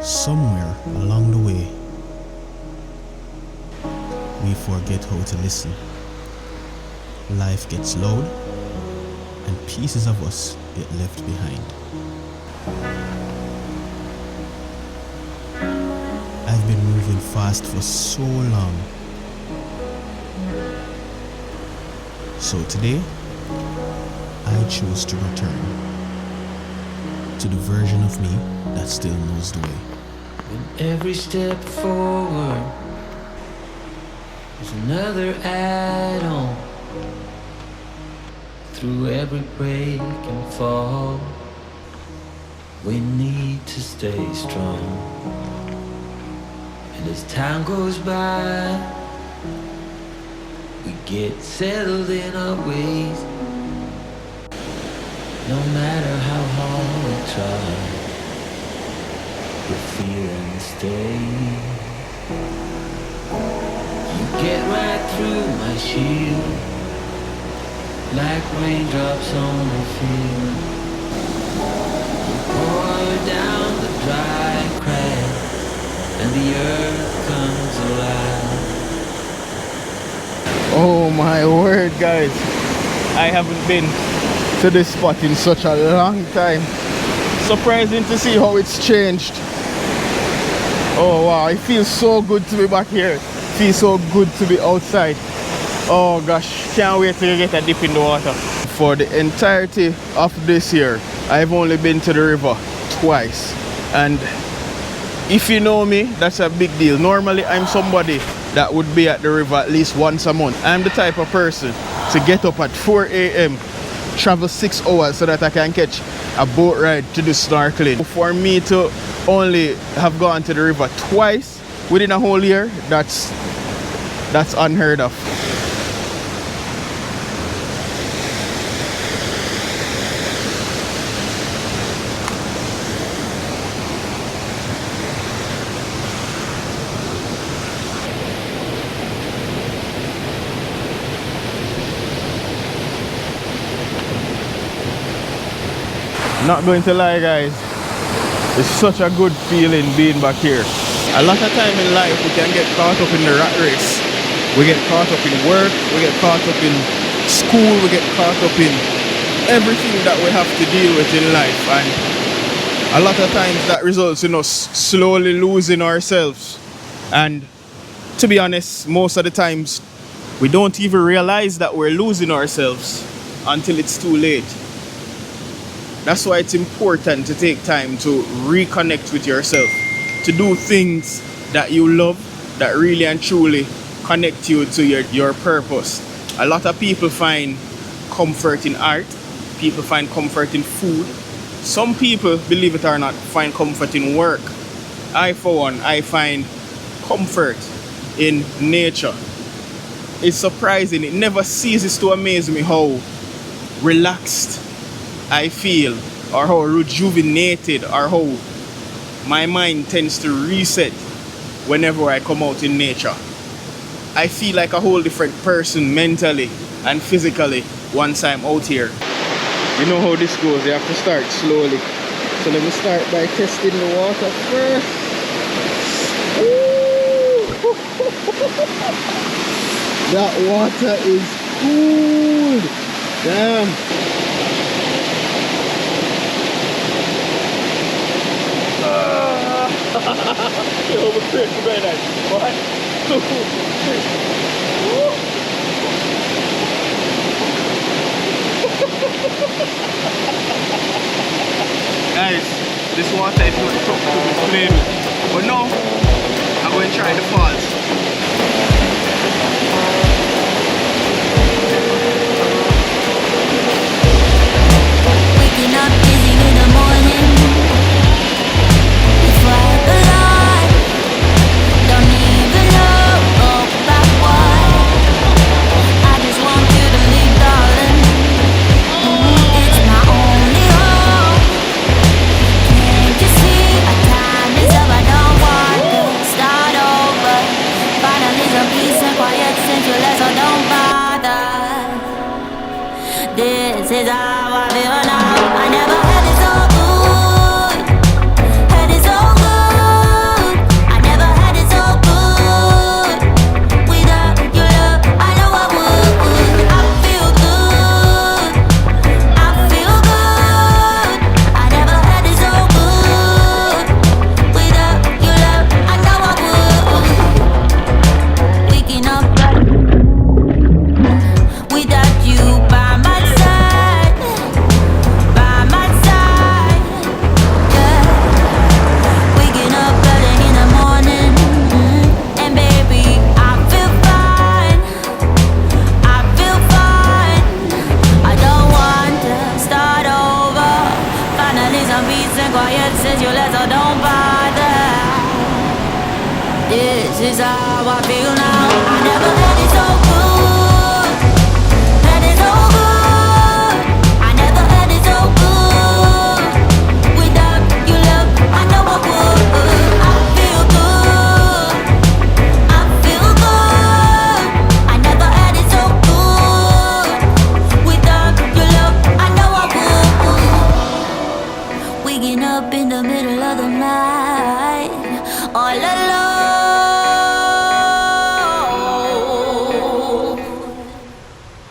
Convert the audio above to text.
Somewhere along the way, we forget how to listen. Life gets loud, and pieces of us get left behind. I've been moving fast for so long. So today, I choose to return to the version of me that still knows the way. When every step forward is another add-on, through every break and fall, we need to stay strong. And as time goes by, we get settled in our ways. No matter how hard we try, we're feeling stay. You get right through my shield, like raindrops on the field. You pour down the dry crack, and the earth comes alive. Oh my word, guys, I haven't been to this spot in such a long time. Surprising to see how it's changed. Oh wow, it feels so good to be back here. It feels so good to be outside. Oh gosh, can't wait to get a dip in the water. For the entirety of this year, I've only been to the river twice, and if you know me, that's a big deal. Normally I'm somebody that would be at the river at least once a month. I'm the type of person to get up at 4 a.m, travel 6 hours so that I can catch a boat ride to do snorkeling. For me to only have gone to the river twice within a whole year, that's unheard of. Not going to lie, guys, it's such a good feeling being back here. A lot of time in life we can get caught up in the rat race. We get caught up in work, we get caught up in school, we get caught up in everything that we have to deal with in life, and a lot of times that results in us slowly losing ourselves. And to be honest, most of the times we don't even realize that we're losing ourselves until it's too late. That's why it's important to take time to reconnect with yourself, to do things that you love, that really and truly connect you to your purpose. A lot of people find comfort in art, people find comfort in food. Some people, believe it or not, find comfort in work. I, for one, I find comfort in nature. It's surprising, it never ceases to amaze me how relaxed I feel, or how rejuvenated, or how my mind tends to reset whenever I come out in nature. I feel like a whole different person mentally and physically once I'm out here. You know how this goes, you have to start slowly. So let me start by testing the water first. That water is cool. Damn. Yo, we're crazy right now. 1, 2, 3. Woo. Guys, this water is not tough to explain, but now I'm going to try the falls. Waking up busy in the morning. Before I belong, don't even know about why. I just want you to leave, darling. It's my only hope. Can't you see our time is up? I don't want to start over. says you less, so don't bother. This is how I feel now. I never had it so good. Had it so good. I never had it so good. Without your love, I know I would. I feel good. I feel good. I never had it so good. Without your love, I know I would. Waking up in the middle of the night, all